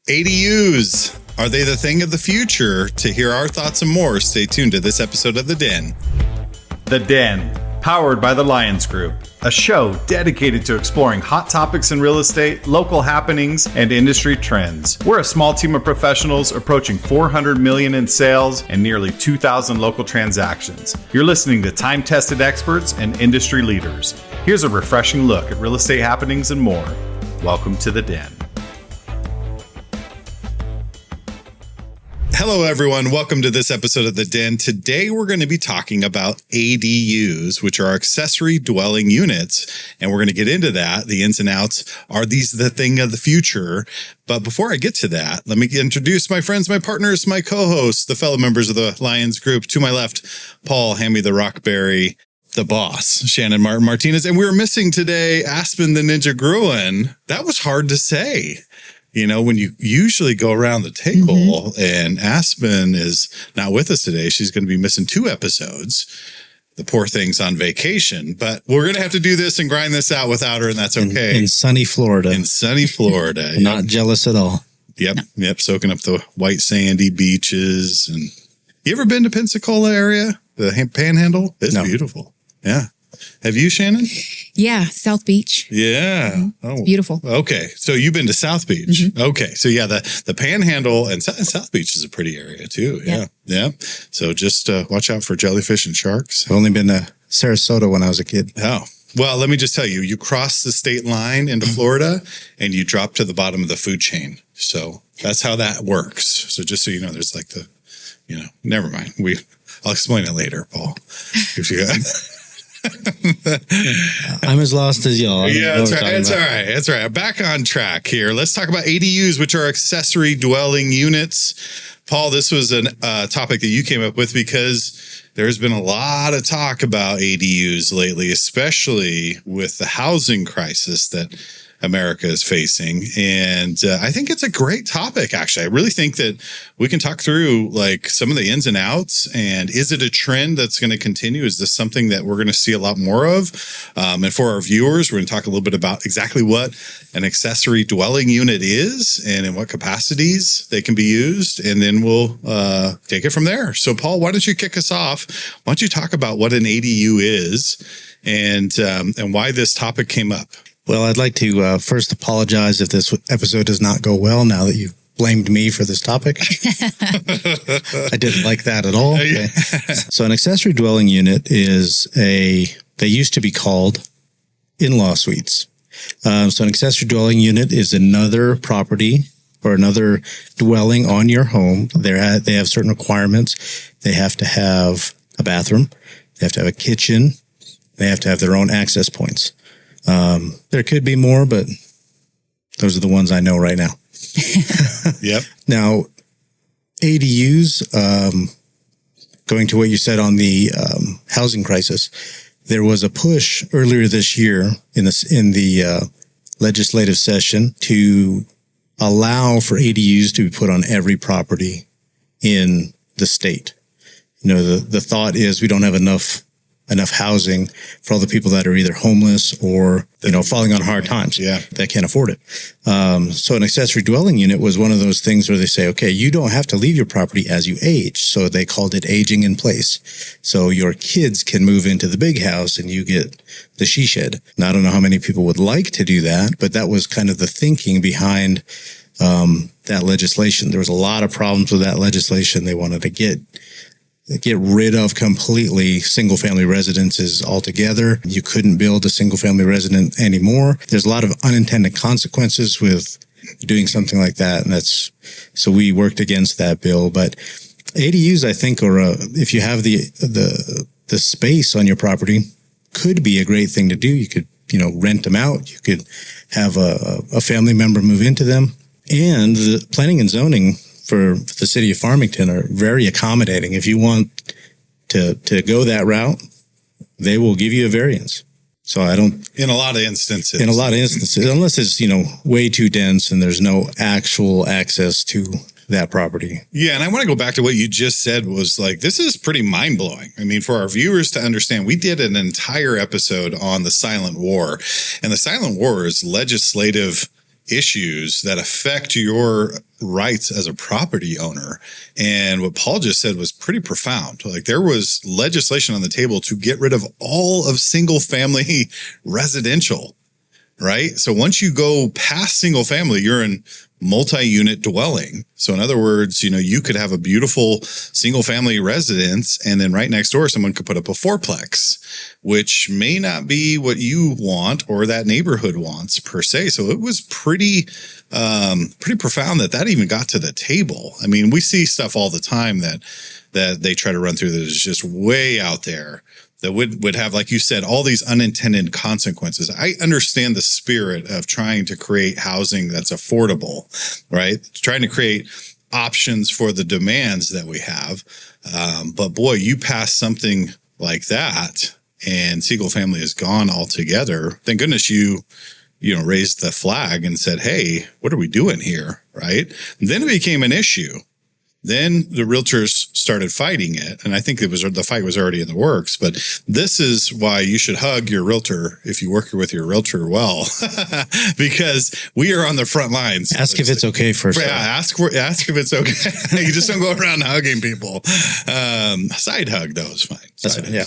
ADUs, are they the thing of the future? To hear our thoughts and more, stay tuned to this episode of The Den. The Den, powered by the Lyons Group, a show dedicated to exploring hot topics in real estate, local happenings, and industry trends. We're a small team of professionals approaching $400 million in sales and nearly 2,000 local transactions. You're listening to time-tested experts and industry leaders. Here's a refreshing look at real estate happenings and more. Welcome to The Den. Hello, everyone. Welcome to this episode of The Den. Today, we're going to be talking about ADUs, which are accessory dwelling units. And we're going to get into that, the ins and outs. Are these the thing of the future? But before I get to that, let me introduce my friends, my partners, my co-hosts, the fellow members of the Lyons Group. To my left, Paul, hand me the rockberry, the boss, Shannon Martinez. And we were missing today Aspen, the Ninja Groen. That was hard to say. You know, when you usually go around the table and Aspen is not with us today, she's going to be missing 2 episodes. The poor thing's on vacation, but we're going to have to do this and grind this out without her, and that's okay. In sunny Florida. Not jealous at all. Yep. Soaking up the white sandy beaches. And you ever been to Pensacola area? The Panhandle? It's beautiful. Yeah. Have you, Shannon? Yeah, South Beach. Yeah. It's beautiful. Okay. So you've been to South Beach. Okay. So yeah, the Panhandle and South Beach is a pretty area too. Yeah. So just watch out for jellyfish and sharks. I've only been to Sarasota when I was a kid. Oh. Well, let me just tell you, you cross the state line into Florida and you drop to the bottom of the food chain. So that's how that works. So just so you know, there's like never mind. I'll explain it later, Paul. If you I'm as lost as y'all. Yeah, that's right. It's all right. That's right. Back on track here. Let's talk about ADUs, which are accessory dwelling units. Paul, this was a topic that you came up with because there's been a lot of talk about ADUs lately, especially with the housing crisis that America is facing. And I think it's a great topic, actually. I really think that we can talk through like some of the ins and outs. And is it a trend that's going to continue? Is this something that we're going to see a lot more of? And for our viewers, we're going to talk a little bit about exactly what an accessory dwelling unit is and in what capacities they can be used. And then we'll take it from there. So Paul, why don't you kick us off? Why don't you talk about what an ADU is and why this topic came up? Well, I'd like to first apologize if this episode does not go well now that you blamed me for this topic. I didn't like that at all. Okay. So an accessory dwelling unit is they used to be called in-law suites. So an accessory dwelling unit is another property or another dwelling on your home. They have certain requirements. They have to have a bathroom. They have to have a kitchen. They have to have their own access points. There could be more, but those are the ones I know right now. Yep. Now, ADUs, going to what you said on the housing crisis, there was a push earlier this year in the legislative session to allow for ADUs to be put on every property in the state. You know, the thought is we don't have enough housing for all the people that are either homeless or, falling on hard times. Yeah. That can't afford it. So an accessory dwelling unit was one of those things where they say, okay, you don't have to leave your property as you age. So they called it aging in place. So your kids can move into the big house and you get the she shed. Now, I don't know how many people would like to do that, but that was kind of the thinking behind that legislation. There was a lot of problems with that legislation. They wanted to get rid of completely single family residences altogether. You couldn't build a single family resident anymore. There's a lot of unintended consequences with doing something like that. And so we worked against that bill. But ADUs, I think, if you have the space on your property, could be a great thing to do. You could, rent them out. You could have a family member move into them. And the planning and zoning for the city of Farmington are very accommodating. If you want to go that route, they will give you a variance. So in a lot of instances, unless it's, way too dense and there's no actual access to that property. Yeah. And I want to go back to what you just said was like, this is pretty mind blowing. I mean, for our viewers to understand, we did an entire episode on the Silent War, and the Silent War is legislative issues that affect your rights as a property owner. And what Paul just said was pretty profound. Like, there was legislation on the table to get rid of all of single family residential, right? So once you go past single family, you're in multi-unit dwelling. So in other words, you could have a beautiful single family residence, and then right next door, someone could put up a fourplex, which may not be what you want or that neighborhood wants per se. So it was pretty profound that even got to the table. I mean, we see stuff all the time that they try to run through that is just way out there, that would have, like you said, all these unintended consequences. I understand the spirit of trying to create housing that's affordable, right? Trying to create options for the demands that we have. But boy, you pass something like that and single family is gone altogether. Thank goodness you raised the flag and said, hey, what are we doing here? Right? And then it became an issue. Then the realtors started fighting it. And I think the fight was already in the works, but this is why you should hug your realtor if you work with your realtor well, because we are on the front lines. Ask if it's okay first. Yeah. Ask if it's okay. You just don't go around hugging people. Side hug though is fine. Yeah.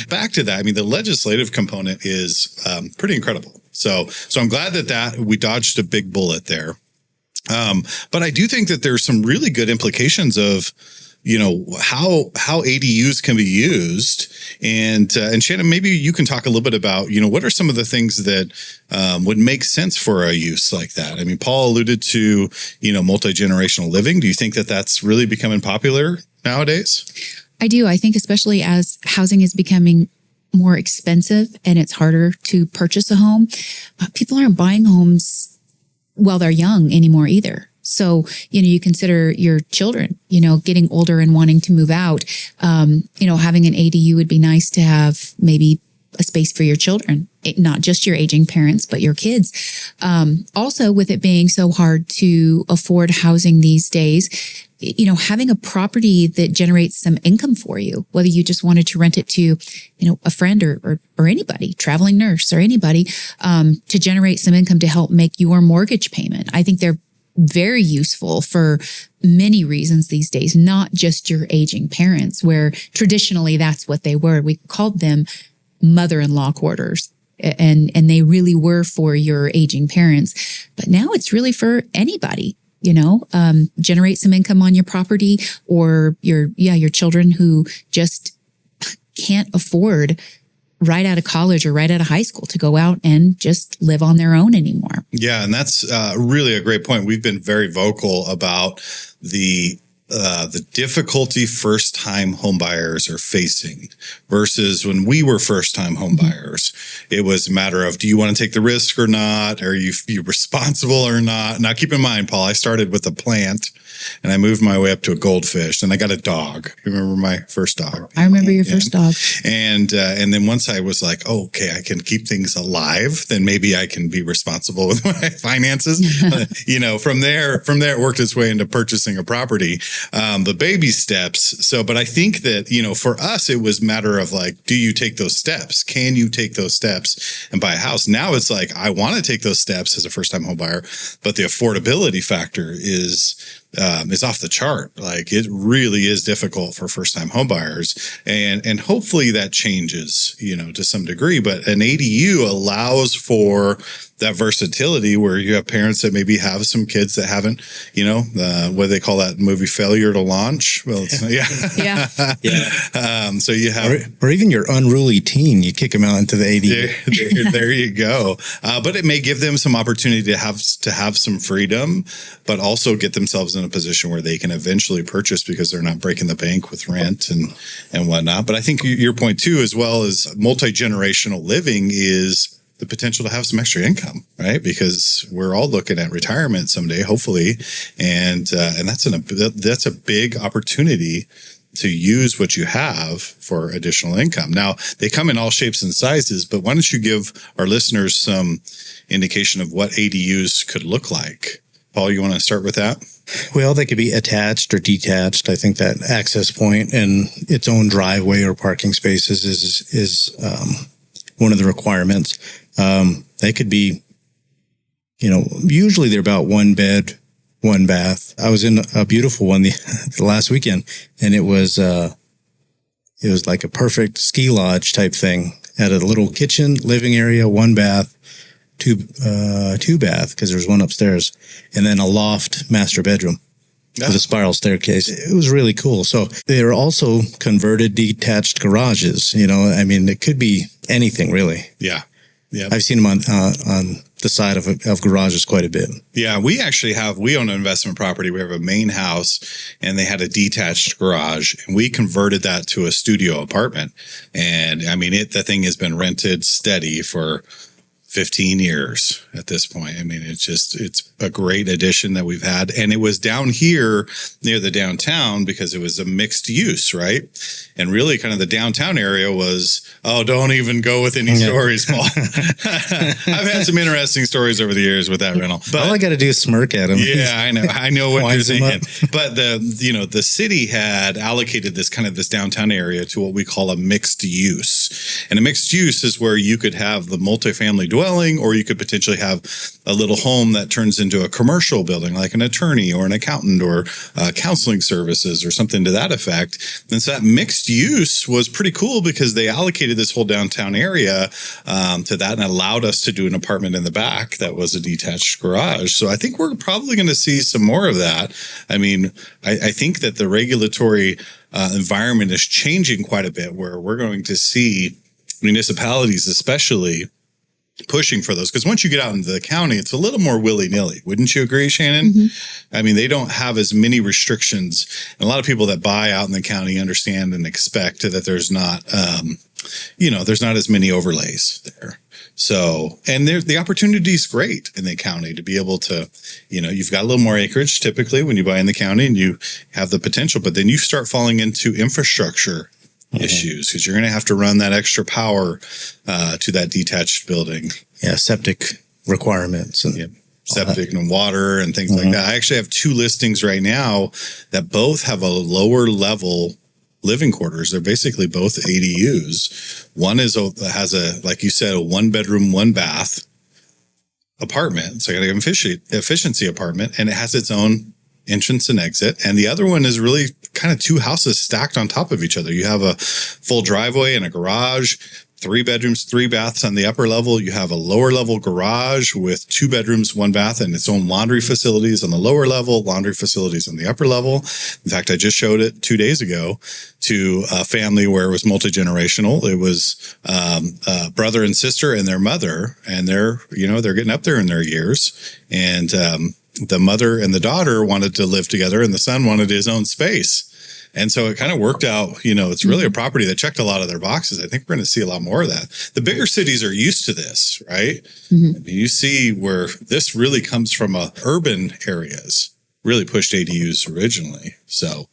Back to that. I mean, the legislative component is pretty incredible. So I'm glad that we dodged a big bullet there. But I do think that there's some really good implications of, how ADUs can be used. And Shannon, maybe you can talk a little bit about, what are some of the things that would make sense for a use like that? I mean, Paul alluded to, multi-generational living. Do you think that that's really becoming popular nowadays? I do. I think especially as housing is becoming more expensive and it's harder to purchase a home, people aren't buying homes while they're young anymore either. So, you consider your children, getting older and wanting to move out. Having an ADU would be nice to have maybe a space for your children, not just your aging parents, but your kids. Also, with it being so hard to afford housing these days, having a property that generates some income for you, whether you just wanted to rent it to, a friend or anybody, traveling nurse or anybody, to generate some income to help make your mortgage payment. I think they're very useful for many reasons these days, not just your aging parents, where traditionally that's what they were. We called them mother-in-law quarters. And they really were for your aging parents. But now it's really for anybody. Generate some income on your property, or your children who just can't afford right out of college or right out of high school to go out and just live on their own anymore. Yeah. And that's really a great point. We've been very vocal about the difficulty first-time homebuyers are facing versus when we were first-time homebuyers. It was a matter of, do you want to take the risk or not? Are you responsible or not? Now, keep in mind, Paul, I started with a plant and I moved my way up to a goldfish, and I got a dog. You remember my first dog? I remember your first dog. And then once I was like, oh, okay, I can keep things alive, then maybe I can be responsible with my finances. From there, it worked its way into purchasing a property. The baby steps. So, but I think that, for us, it was a matter of like, do you take those steps? Can you take those steps and buy a house? Now it's like, I want to take those steps as a first-time home buyer, but the affordability factor is off the chart. Like, it really is difficult for first-time home buyers, and hopefully that changes, to some degree. But an ADU allows for that versatility where you have parents that maybe have some kids that haven't, what do they call that movie, failure to launch? Well, so you have, or even your unruly teen, you kick them out into the ADU. There you go. But it may give them some opportunity to have some freedom, but also get themselves in a position where they can eventually purchase because they're not breaking the bank with rent and whatnot. But I think your point too, as well as multi-generational living, is the potential to have some extra income, right? Because we're all looking at retirement someday, hopefully, and that's a big opportunity to use what you have for additional income. Now, they come in all shapes and sizes, but why don't you give our listeners some indication of what ADUs could look like? Paul, you want to start with that? Well, they could be attached or detached. I think that access point and its own driveway or parking spaces is one of the requirements. They could be usually they're about 1 bed, 1 bath. I was in a beautiful one the last weekend, and it was like a perfect ski lodge type thing. Had a little kitchen, living area, 1 bath, 2 bath, because there's one upstairs, and then a loft master bedroom with a spiral staircase. It was really cool. So they are also converted detached garages. It could be anything really. Yeah. Yeah. I've seen them on the side of garages quite a bit. Yeah. We own an investment property. We have a main house, and they had a detached garage, and we converted that to a studio apartment. And the thing has been rented steady for 15 years at this point. It's a great addition that we've had. And it was down here near the downtown because it was a mixed use, right? And really kind of the downtown area was, don't even go with any stories, Paul. I've had some interesting stories over the years with that rental. But all I got to do is smirk at him. Yeah, I know. I know what you're thinking. But the city had allocated this downtown area to what we call a mixed use. And a mixed use is where you could have the multifamily dwelling, or you could potentially have a little home that turns into a commercial building, like an attorney or an accountant or counseling services or something to that effect. And so that mixed use was pretty cool because they allocated this whole downtown area to that and allowed us to do an apartment in the back that was a detached garage. So I think we're probably going to see some more of that. I think that the regulatory environment is changing quite a bit, where we're going to see municipalities especially pushing for those, because once you get out into the county, it's a little more willy-nilly. Wouldn't you agree, Shannon? Mm-hmm. They don't have as many restrictions. And a lot of people that buy out in the county understand and expect that there's not, there's not as many overlays there. So, and the opportunity is great in the county to be able to, you've got a little more acreage typically when you buy in the county, and you have the potential, but then you start falling into infrastructure issues, because you're going to have to run that extra power to that detached building. Yeah, septic requirements and septic and water and things like that. I actually have 2 listings right now that both have a lower level living quarters. They're basically both ADUs. One has like you said, a 1 bedroom, 1 bath apartment. So I got an efficiency apartment, and it has its own entrance and exit. And the other one is really kind of 2 houses stacked on top of each other. You have a full driveway and a garage, 3 bedrooms, 3 baths on the upper level. You have a lower level garage with 2 bedrooms, 1 bath, and its own laundry facilities on the lower level, laundry facilities on the upper level. In fact, I just showed it 2 days ago to a family where it was multi-generational. It was a brother and sister and their mother, and they're getting up there in their years. And the mother and the daughter wanted to live together, and the son wanted his own space. And so it kind of worked out. It's really a property that checked a lot of their boxes. I think we're going to see a lot more of that. The bigger cities are used to this, right? Mm-hmm. You see where this really comes from urban areas, really pushed ADUs originally. So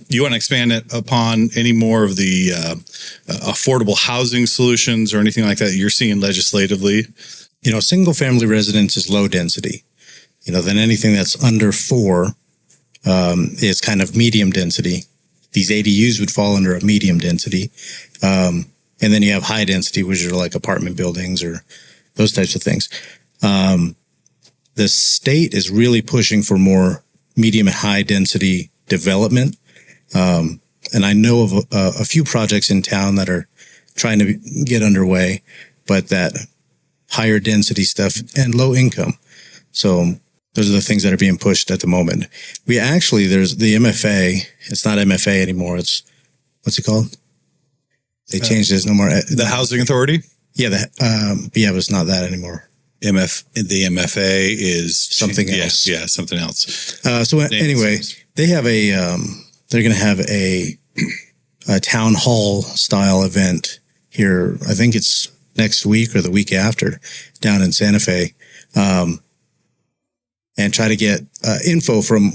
you want to expand it upon any more of the affordable housing solutions or anything like that you're seeing legislatively? Single family residence is low density. Then anything that's under 4 is kind of medium density. These ADUs would fall under a medium density. And then you have high density, which are like apartment buildings or those types of things. The state is really pushing for more medium and high density development. And I know of a few projects in town that are trying to get underway, but that higher density stuff and low income. So those are the things that are being pushed at the moment. There's the MFA. It's not MFA anymore. It's, what's it called? They changed it. It's no more. The Housing Authority? Yeah. But it's not that anymore. The MFA is something else. Yeah, something else. Anyway, they have they're going to have a town hall style event here. I think it's next week or the week after down in Santa Fe. And try to get info from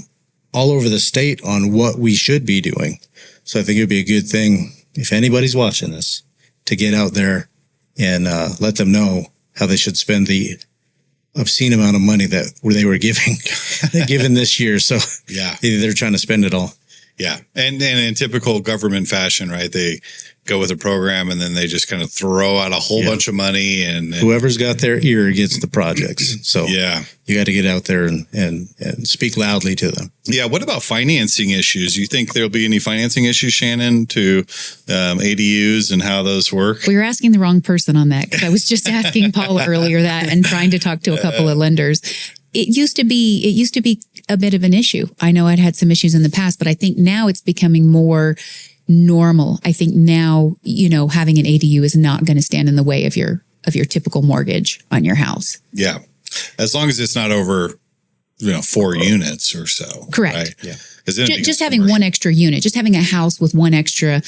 all over the state on what we should be doing. So I think it would be a good thing, if anybody's watching this, to get out there and let them know how they should spend the obscene amount of money that they were given this year. So yeah, they're trying to spend it all. Yeah. And in typical government fashion, right? They go with a program and then they just kind of throw out a whole bunch of money and whoever's got their ear gets the projects. So you got to get out there and speak loudly to them. Yeah. What about financing issues? You think there'll be any financing issues, Shannon, to ADUs and how those work? Well, you're asking the wrong person on that, because I was just asking Paul earlier that and trying to talk to a couple of lenders. It used to be a bit of an issue. I know I'd had some issues in the past, but I think now it's becoming more normal. I think now, having an ADU is not going to stand in the way of your typical mortgage on your house. Yeah. As long as it's not over, 4 units or so. Correct. Right? Yeah. Just having one extra unit, just having a house with one extra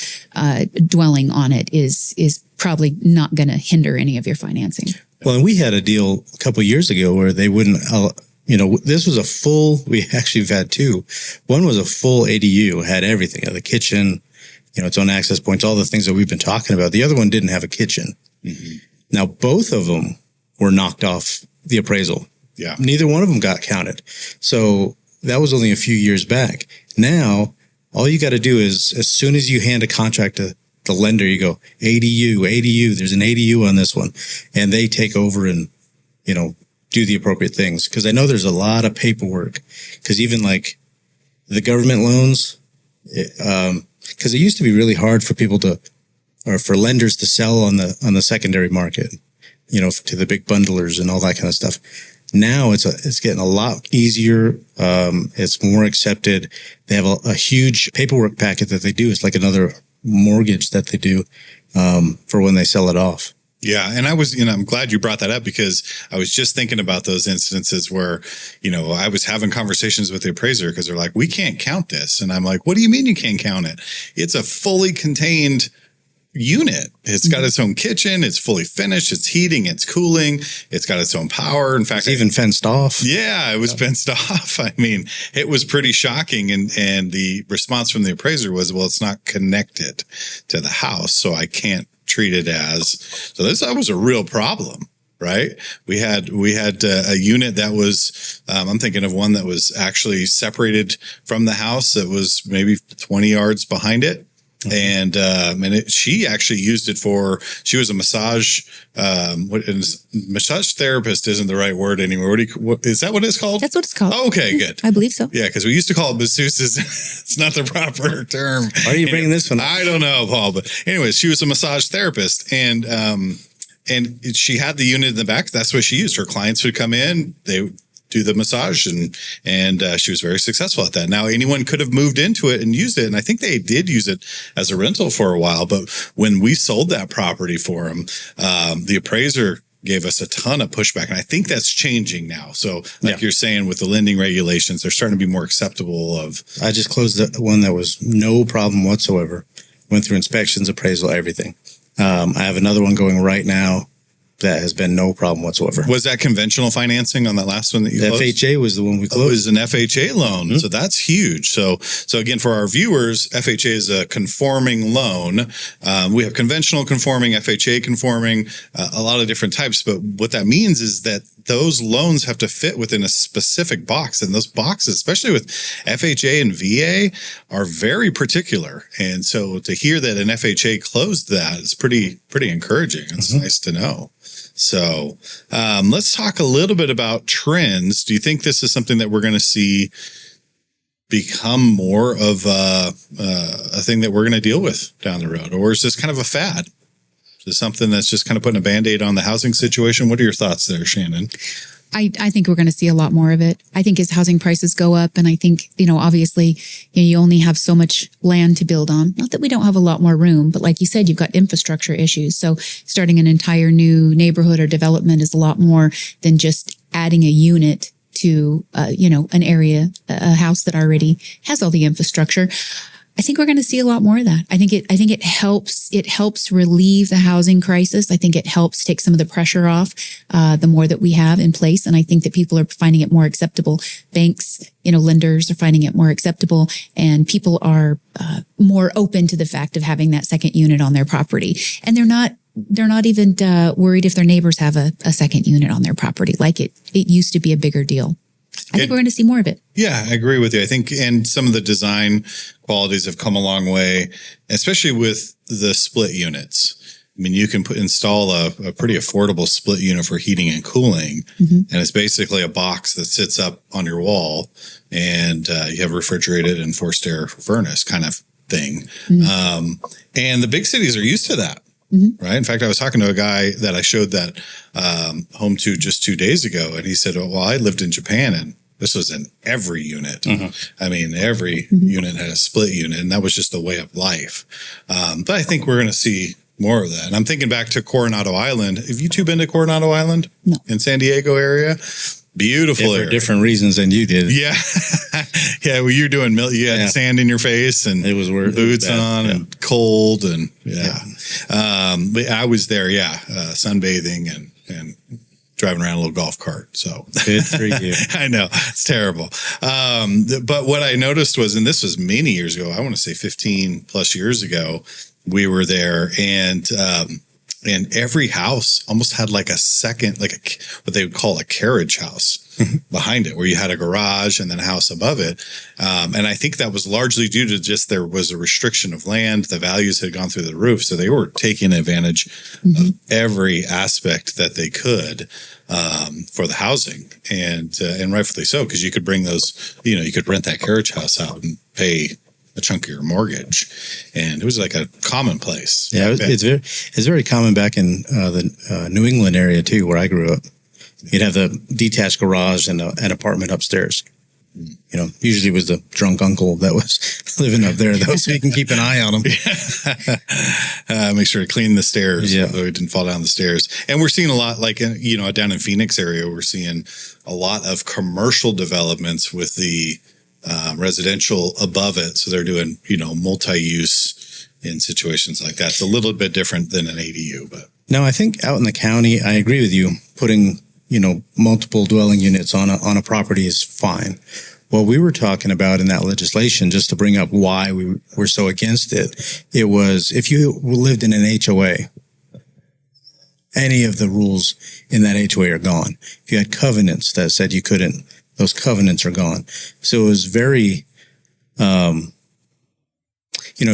dwelling on it is probably not going to hinder any of your financing. Well, and we had a deal a couple of years ago where they wouldn't, this was a full, we actually have had 2. One was a full ADU, had everything, the kitchen, its own access points, all the things that we've been talking about. The other one didn't have a kitchen. Mm-hmm. Now, both of them were knocked off the appraisal. Yeah. Neither one of them got counted. So that was only a few years back. Now, all you got to do is, as soon as you hand a contract to the lender, you go, ADU, there's an ADU on this one. And they take over and, do the appropriate things. Because I know there's a lot of paperwork. Because even like the government loans, because it used to be really hard for people for lenders to sell on the secondary market, to the big bundlers and all that kind of stuff. Now it's getting a lot easier. It's more accepted. They have a huge paperwork packet that they do. It's like another mortgage that they do for when they sell it off. Yeah. And I'm glad you brought that up, because I was just thinking about those instances where, I was having conversations with the appraiser because they're like, we can't count this. And I'm like, what do you mean you can't count it? It's a fully contained unit. It's got its own kitchen. It's fully finished. It's heating. It's cooling. It's got its own power. In fact, it's even fenced off. Yeah, it was fenced off. I mean, it was pretty shocking. And the response from the appraiser was, well, it's not connected to the house, so I can't treat it as. So that was a real problem, right? We had a unit that was, I'm thinking of one that was actually separated from the house that was maybe 20 yards behind it. Mm-hmm. And she actually used it she was a massage therapist isn't the right word anymore. Is that what it's called? That's what it's called. Oh, okay, good. I believe so. Yeah, because we used to call it masseuses. It's not the proper term. Why are you bringing this one up? I don't know, Paul. But anyways, she was a massage therapist, and she had the unit in the back. That's what she used. Her clients would come in, they do the massage, and she was very successful at that. Now, anyone could have moved into it and used it, and I think they did use it as a rental for a while. But when we sold that property for them, the appraiser gave us a ton of pushback, and I think that's changing now. So, you're saying, with the lending regulations, they're starting to be more acceptable of. I just closed the one that was no problem whatsoever. Went through inspections, appraisal, everything. I have another one going right now that has been no problem whatsoever. Was that conventional financing on that last one that you closed? FHA was the one we closed. It was an FHA loan. Mm-hmm. So that's huge. So again, for our viewers, FHA is a conforming loan. We have conventional conforming, FHA conforming, a lot of different types. But what that means is that those loans have to fit within a specific box. And those boxes, especially with FHA and VA, are very particular. And so to hear that an FHA closed that is pretty encouraging. It's nice to know. So let's talk a little bit about trends. Do you think this is something that we're going to see become more of a thing that we're going to deal with down the road? Or is this kind of a fad? Is this something that's just kind of putting a Band-Aid on the housing situation? What are your thoughts there, Shannon? I think we're going to see a lot more of it. I think as housing prices go up, and I think, obviously, you only have so much land to build on. Not that we don't have a lot more room, but like you said, you've got infrastructure issues. So starting an entire new neighborhood or development is a lot more than just adding a unit to, an area, a house that already has all the infrastructure. I think we're going to see a lot more of that. I think it helps relieve the housing crisis. I think it helps take some of the pressure off, the more that we have in place. And I think that people are finding it more acceptable. Banks, lenders are finding it more acceptable, and people are more open to the fact of having that second unit on their property. And they're not even worried if their neighbors have a second unit on their property. Like it used to be a bigger deal. I think we're going to see more of it. Yeah, I agree with you. I think, and some of the design qualities have come a long way, especially with the split units. I mean, you can install a pretty affordable split unit for heating and cooling, and it's basically a box that sits up on your wall, and you have a refrigerated and forced air furnace kind of thing. And the big cities are used to that, right? In fact, I was talking to a guy that I showed that home to just 2 days ago, and he said, "Oh, well, I lived in Japan, and this was in every unit. I mean, every unit had a split unit, and that was just the way of life." But I think we're going to see more of that. And I'm thinking back to Coronado Island. Have you two been to Coronado Island? No. In San Diego area? Beautiful area. For different reasons than you did. Yeah. Yeah. Well, you're doing, you had sand in your face and it was worth boots on and cold. And but I was there. Sunbathing and driving around a little golf cart. So good for you. I know it's terrible. But what I noticed was, and this was many years ago, I want to say 15 plus years ago, we were there, and every house almost had like a second, like what they would call a carriage house behind it, where you had a garage and then a house above it. And I think that was largely due to just there was a restriction of land. The values had gone through the roof. So they were taking advantage of every aspect that they could for the housing. And rightfully so, because you could bring those, you could rent that carriage house out and pay a chunk of your mortgage, and it was like a commonplace. Yeah, it's very common back in the New England area too, where I grew up. You'd have the detached garage and an apartment upstairs. Usually it was the drunk uncle that was living up there, though, so you can keep an eye on him. Make sure to clean the stairs so it didn't fall down the stairs. And we're seeing a lot, like, down in Phoenix area, we're seeing a lot of commercial developments with the residential above it. So they're doing, multi-use in situations like that. It's a little bit different than an ADU, but. No, I think out in the county, I agree with you. Putting, multiple dwelling units on a property is fine. What we were talking about in that legislation, just to bring up why we were so against it, it was if you lived in an HOA, any of the rules in that HOA are gone. If you had covenants that said you couldn't, those covenants are gone. So it was very, if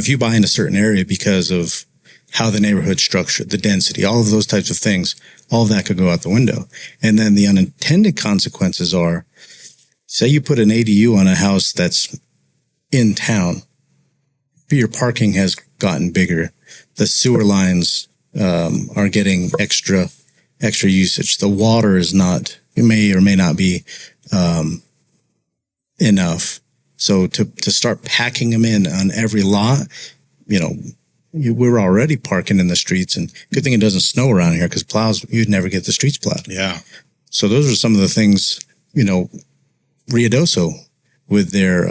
you buy in a certain area because of how the neighborhood's structured, the density, all of those types of things, all of that could go out the window. And then the unintended consequences are, say you put an ADU on a house that's in town, your parking has gotten bigger, the sewer lines are getting extra usage, the water is not, it may or may not be enough. So to start packing them in on every lot, we're already parking in the streets, and good thing it doesn't snow around here, because plows, you'd never get the streets plowed. Yeah. So those are some of the things, Ruidoso with their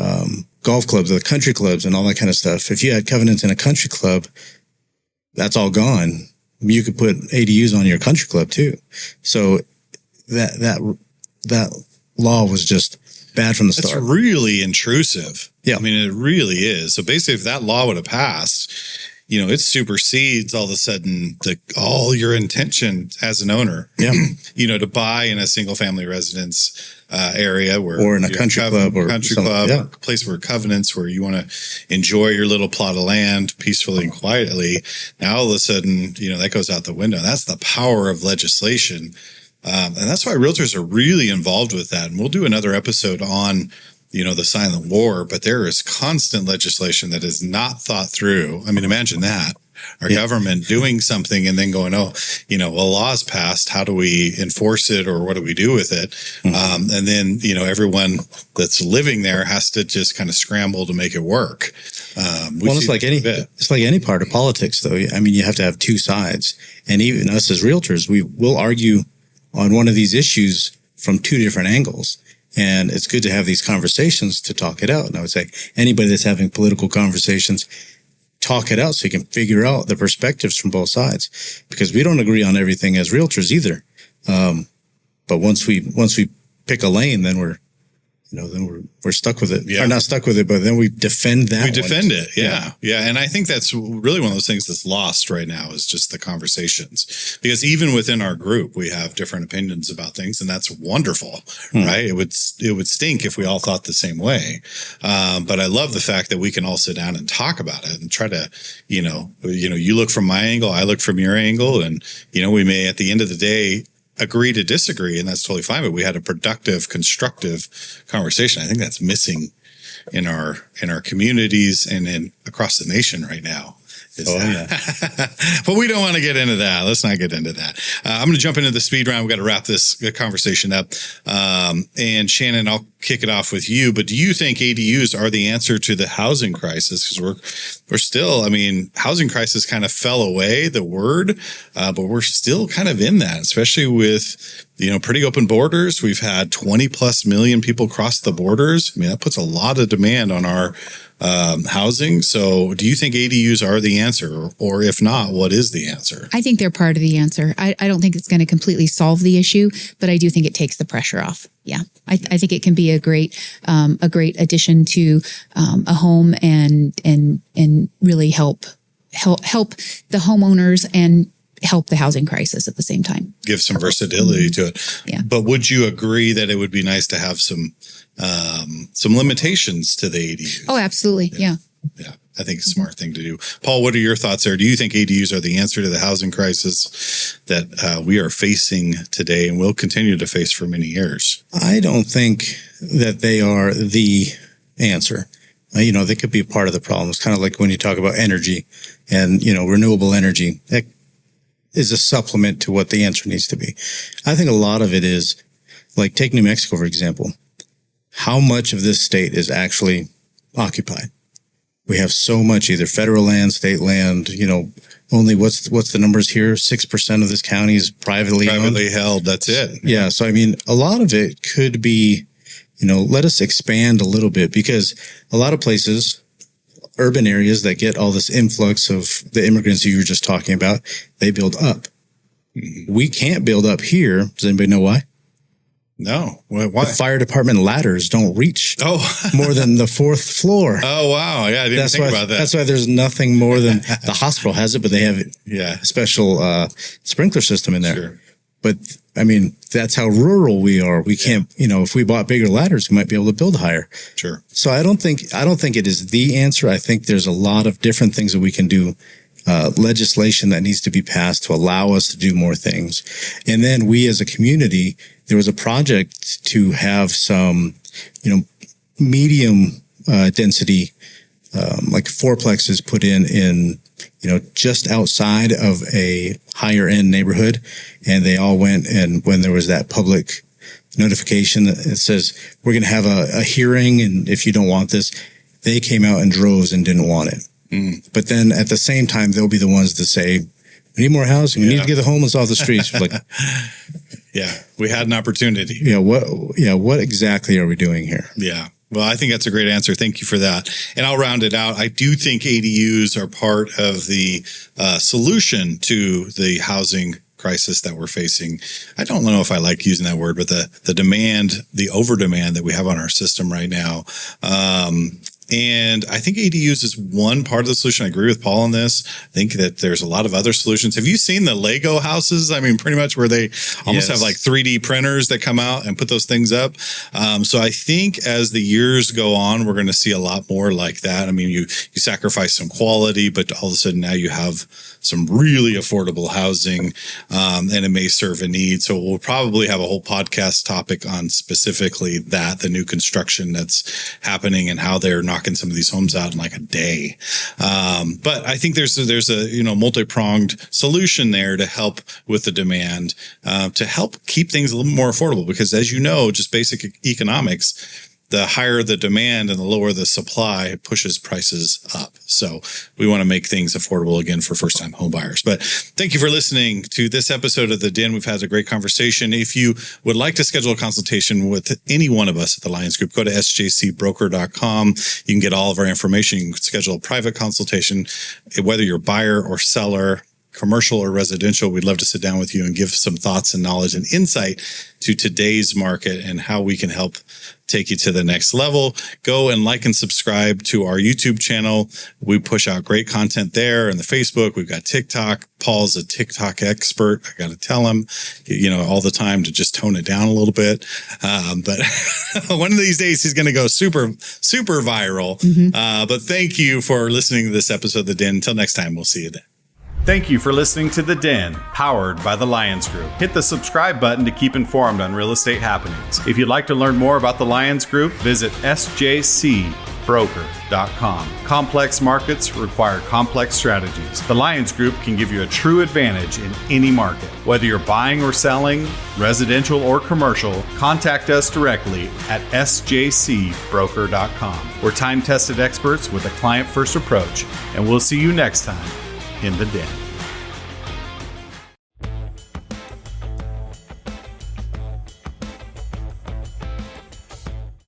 golf clubs, the country clubs and all that kind of stuff. If you had covenants in a country club, that's all gone. You could put ADUs on your country club too. So that law was just bad from the start. It's really intrusive. Yeah. I mean, it really is. So basically, if that law would have passed, it supersedes all of a sudden all your intention as an owner. Yeah. To buy in a single family residence area or in a country club or a place where covenants, where you want to enjoy your little plot of land peacefully and quietly. Now all of a sudden, that goes out the window. That's the power of legislation. And that's why realtors are really involved with that. And we'll do another episode on, the silent war, but there is constant legislation that is not thought through. I mean, imagine that. Our government doing something and then going, a law's passed. How do we enforce it, or what do we do with it? And then, everyone that's living there has to just kind of scramble to make it work. It's like any part of politics, though. I mean, you have to have two sides. And even us as realtors, we will argue on one of these issues from two different angles. And it's good to have these conversations to talk it out. And I would say anybody that's having political conversations, talk it out so you can figure out the perspectives from both sides, because we don't agree on everything as realtors either. But once we pick a lane, then then we're stuck with it. Yeah. Or not stuck with it, but then we defend that. We defend it. Yeah. And I think that's really one of those things that's lost right now is just the conversations, because even within our group, we have different opinions about things, and that's wonderful, right? It would stink if we all thought the same way. But I love the fact that we can all sit down and talk about it and try to, you look from my angle, I look from your angle, and, we may at the end of the day agree to disagree, and that's totally fine. But we had a productive, constructive conversation. I think that's missing in our communities and across the nation right now. But we don't want to get into that. Let's not get into that. I'm going to jump into the speed round. We've got to wrap this conversation up. And Shannon, I'll kick it off with you. But do you think ADUs are the answer to the housing crisis? Because we're still, housing crisis kind of fell away, the word, but we're still kind of in that, especially with, pretty open borders. We've had 20 plus million people cross the borders. That puts a lot of demand on our housing. So do you think ADUs are the answer? Or if not, what is the answer? I think they're part of the answer. I don't think it's going to completely solve the issue, but I do think it takes the pressure off. Yeah. I think it can be a great addition to a home and really help the homeowners and help the housing crisis at the same time. Give some versatility to it. Yeah. But would you agree that it would be nice to have some limitations to the ADUs? Oh, absolutely. Yeah. Yeah. I think it's a smart thing to do. Paul, what are your thoughts there? Do you think ADUs are the answer to the housing crisis that we are facing today and will continue to face for many years? I don't think that they are the answer. They could be a part of the problem. It's kind of like when you talk about energy and, renewable energy. That is a supplement to what the answer needs to be. I think a lot of it is, like, take New Mexico, for example. How much of this state is actually occupied? We have so much, either federal land, state land, only what's the numbers here? 6% of this county is privately held. That's it. Yeah. So, a lot of it could be, let us expand a little bit, because a lot of places, urban areas that get all this influx of the immigrants you were just talking about, they build up. We can't build up here. Does anybody know why? No. Why? The fire department ladders don't reach more than the fourth floor. Oh, wow. Yeah, I didn't think about that. That's why there's nothing more than the hospital has it, but they have a special sprinkler system in there. Sure. But that's how rural we are. We can't, if we bought bigger ladders, we might be able to build higher. Sure. So I don't think it is the answer. I think there's a lot of different things that we can do. Legislation that needs to be passed to allow us to do more things. And then we as a community, there was a project to have some, medium density, like fourplexes put in, just outside of a higher end neighborhood. And they all went, and when there was that public notification that it says, we're going to have a hearing, and if you don't want this, they came out in droves and didn't want it. But then at the same time, they'll be the ones that say, we need more housing. We need to get the homeless off the streets. Like, we had an opportunity. What exactly are we doing here? Yeah. Well, I think that's a great answer. Thank you for that. And I'll round it out. I do think ADUs are part of the solution to the housing crisis that we're facing. I don't know if I like using that word, but the demand, the over demand that we have on our system right now. And I think ADUs is one part of the solution. I agree with Paul on this. I think that there's a lot of other solutions. Have you seen the Lego houses? Pretty much where they almost have like 3D printers that come out and put those things up. So I think as the years go on, we're going to see a lot more like that. You sacrifice some quality, but all of a sudden now you have some really affordable housing, and it may serve a need. So we'll probably have a whole podcast topic on specifically that, the new construction that's happening and how they're knocking some of these homes out in like a day. But I think there's a multi-pronged solution there to help with the demand, to help keep things a little more affordable, because as you know, just basic economics, the higher the demand and the lower the supply pushes prices up. So we want to make things affordable again for first-time home buyers. But thank you for listening to this episode of The Den. We've had a great conversation. If you would like to schedule a consultation with any one of us at the Lyons Group, go to sjcbroker.com. You can get all of our information. You can schedule a private consultation, whether you're buyer or seller. commercial or residential, we'd love to sit down with you and give some thoughts and knowledge and insight to today's market and how we can help take you to the next level. Go and like and subscribe to our YouTube channel. We push out great content there, and the Facebook. We've got TikTok. Paul's a TikTok expert. I got to tell him, all the time to just tone it down a little bit. But one of these days he's going to go super, super viral. But thank you for listening to this episode of The Den. Until next time, we'll see you then. Thank you for listening to The Den, powered by the Lyons Group. Hit the subscribe button to keep informed on real estate happenings. If you'd like to learn more about the Lyons Group, visit sjcbroker.com. Complex markets require complex strategies. The Lyons Group can give you a true advantage in any market. Whether you're buying or selling, residential or commercial, contact us directly at sjcbroker.com. We're time-tested experts with a client-first approach, and we'll see you next time in The Den.